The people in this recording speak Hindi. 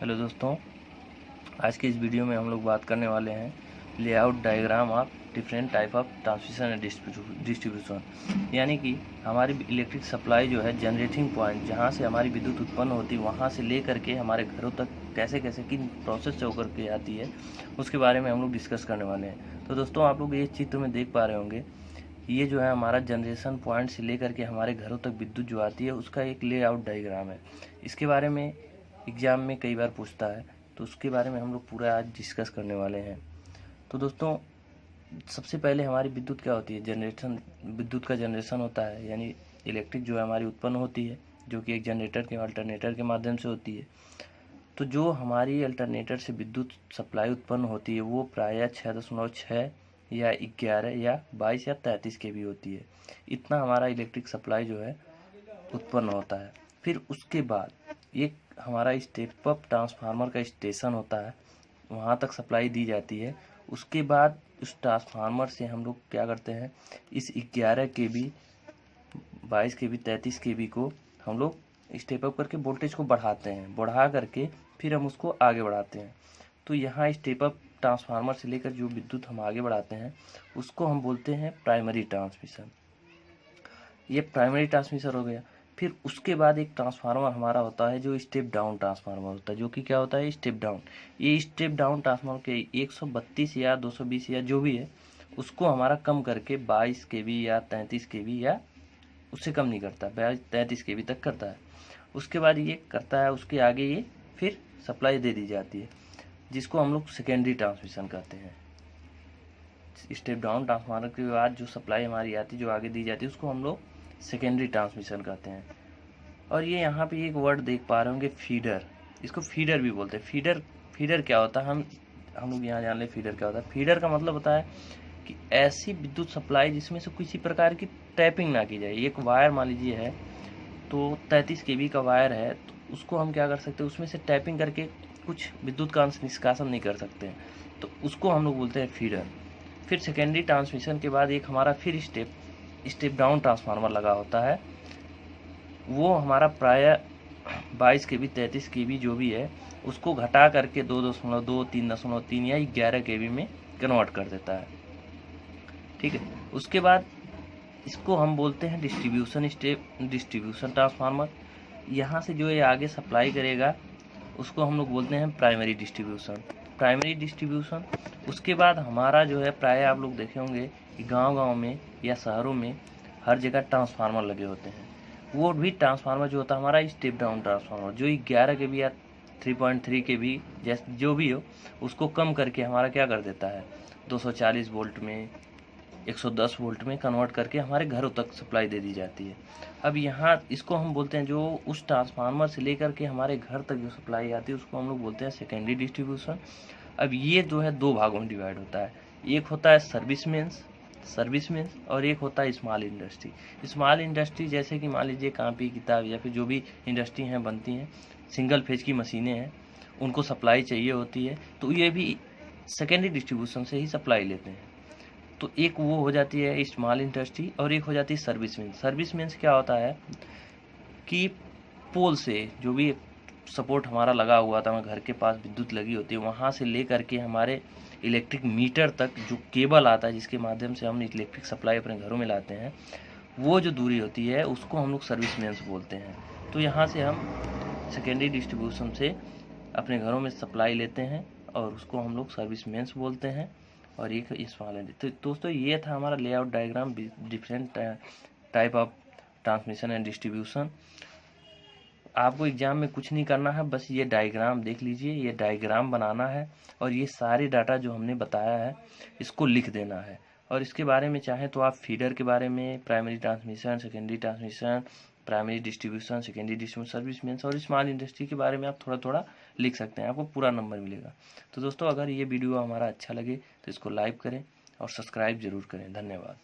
हेलो दोस्तों, आज की इस वीडियो में हम लोग बात करने वाले हैं layout diagram of different type of transmission and distribution. यानी कि हमारी इलेक्ट्रिक सप्लाई जो है जनरेटिंग पॉइंट जहां से हमारी विद्युत उत्पन्न होती है वहां से लेकर के हमारे घरों तक कैसे कैसे किन प्रोसेस से होकर के आती है उसके बारे में हम लोग डिस्कस करने वाले हैं। तो दोस्तों, आप लोग ये चित्र में देख पा रहे होंगे, ये जो है हमारा जनरेशन पॉइंट से लेकर के हमारे घरों तक विद्युत जो आती है उसका एक लेआउट डायग्राम है। इसके बारे में एग्ज़ाम में कई बार पूछता है, तो उसके बारे में हम लोग पूरा आज डिस्कस करने वाले हैं। तो दोस्तों, सबसे पहले हमारी विद्युत क्या होती है? जनरेशन, विद्युत का जनरेशन होता है, यानी इलेक्ट्रिक जो है हमारी उत्पन्न होती है, जो कि एक जनरेटर के अल्टरनेटर के माध्यम से होती है। तो जो हमारी अल्टरनेटर से विद्युत सप्लाई उत्पन्न होती है वो प्रायः 6.6 या 11 या 22 या 33 के भी होती है। इतना हमारा इलेक्ट्रिक सप्लाई जो है उत्पन्न होता है। फिर उसके बाद एक हमारा स्टेप अप ट्रांसफार्मर का स्टेशन होता है, वहाँ तक सप्लाई दी जाती है। उसके बाद उस ट्रांसफार्मर से हम लोग क्या करते हैं, इस 11 के बी, 22 के बी, 33 के बी को हम लोग स्टेप अप करके वोल्टेज को बढ़ाते हैं, बढ़ा करके फिर हम उसको आगे बढ़ाते हैं। तो यहाँ स्टेप अप ट्रांसफार्मर से लेकर जो विद्युत हम आगे बढ़ाते हैं उसको हम बोलते हैं प्राइमरी ट्रांसमिशन। ये प्राइमरी ट्रांसमिशन हो गया। फिर उसके बाद एक ट्रांसफार्मर हमारा होता है जो स्टेप डाउन ट्रांसफार्मर होता है, जो कि क्या होता है, स्टेप डाउन। ये स्टेप डाउन ट्रांसफार्मर के 132 या 220 या जो भी है उसको हमारा कम करके 22 केवी या 33 केवी या उससे कम नहीं करता, 33 केवी तक करता है। उसके बाद ये करता है, उसके आगे ये फिर सप्लाई दे दी जाती है, जिसको हम लोग सेकेंडरी ट्रांसमिशन कहते हैं। स्टेप डाउन ट्रांसफार्मर के बाद जो सप्लाई हमारी आती है, जो आगे दी जाती है, उसको हम लोग सेकेंडरी ट्रांसमिशन कहते हैं। और ये यहाँ पे एक वर्ड देख पा रहे होंगे, फीडर। इसको फीडर भी बोलते हैं। फीडर क्या होता है, हम लोग यहाँ जान ले फीडर क्या होता है। फीडर का मतलब होता है कि ऐसी विद्युत सप्लाई जिसमें से किसी प्रकार की टैपिंग ना की जाए। एक वायर मान लीजिए है, तो 33 केवी का वायर है, तो उसको हम क्या कर सकते हैं, उसमें से टैपिंग करके कुछ विद्युत का निष्कासन नहीं कर सकते हैं, तो उसको हम लोग बोलते हैं फीडर। फिर सेकेंडरी ट्रांसमिशन के बाद एक हमारा फिर स्टेप डाउन ट्रांसफार्मर लगा होता है। वो हमारा प्रायः 22 केवी, 33 केवी जो भी है उसको घटा करके 2.2, 3.3 या 11 केवी में कन्वर्ट कर देता है। ठीक है। उसके बाद इसको हम बोलते हैं डिस्ट्रीब्यूशन ट्रांसफार्मर। यहाँ से जो ये आगे सप्लाई करेगा उसको हम लोग बोलते हैं प्राइमरी डिस्ट्रीब्यूशन। उसके बाद हमारा जो है प्रायः आप लोग देखे होंगे कि गांव में या शहरों में हर जगह ट्रांसफार्मर लगे होते हैं। वो भी ट्रांसफार्मर जो होता है हमारा स्टेप डाउन ट्रांसफार्मर, जो 11 के भी या 3.3 के भी जैसे जो भी हो उसको कम करके हमारा क्या कर देता है, 240 वोल्ट में, 110 वोल्ट में कन्वर्ट करके हमारे घरों तक सप्लाई दे दी जाती है। अब यहाँ इसको हम बोलते हैं, जो उस ट्रांसफार्मर से लेकर के हमारे घर तक जो सप्लाई आती है उसको हम लोग बोलते हैं सेकेंडरी डिस्ट्रीब्यूशन। अब ये जो है दो भागों में डिवाइड होता है। एक होता है सर्विसमेंस और एक होता है स्मॉल इंडस्ट्री। स्मॉल इंडस्ट्री जैसे कि मान लीजिए कापी किताब या फिर जो भी इंडस्ट्री हैं बनती हैं, सिंगल फेज की मशीनें हैं, उनको सप्लाई चाहिए होती है, तो ये भी सेकेंडरी डिस्ट्रीब्यूशन से ही सप्लाई लेते हैं। तो एक वो हो जाती है स्मॉल इंडस्ट्री और एक हो जाती है सर्विसमेंस क्या होता है कि पोल से जो भी सपोर्ट हमारा लगा हुआ था, घर के पास विद्युत लगी होती है, वहाँ से ले करके हमारे इलेक्ट्रिक मीटर तक जो केबल आता है जिसके माध्यम से हम इलेक्ट्रिक सप्लाई अपने घरों में लाते हैं, वो जो दूरी होती है उसको हम लोग सर्विसमेंस बोलते हैं। तो यहाँ से हम सेकेंडरी डिस्ट्रीब्यूशन से अपने घरों में सप्लाई लेते हैं और उसको हम लोग सर्विसमेंस बोलते हैं, और एक स्मॉल इंडस्ट्री। तो दोस्तों, ये था हमारा layout diagram, different type of transmission and distribution. आपको एग्जाम में कुछ नहीं करना है, बस ये डायग्राम देख लीजिए, ये डायग्राम बनाना है और ये सारे डाटा जो हमने बताया है इसको लिख देना है। और इसके बारे में चाहें तो आप फीडर के बारे में, primary transmission, secondary transmission, primary distribution, secondary distribution, service mains और स्मॉल इंडस्ट्री के बारे में आप थोड़ा थोड़ा लिख सकते हैं, आपको पूरा नंबर मिलेगा। तो दोस्तों, अगर ये वीडियो हमारा अच्छा लगे तो इसको लाइक करें और सब्सक्राइब जरूर करें। धन्यवाद।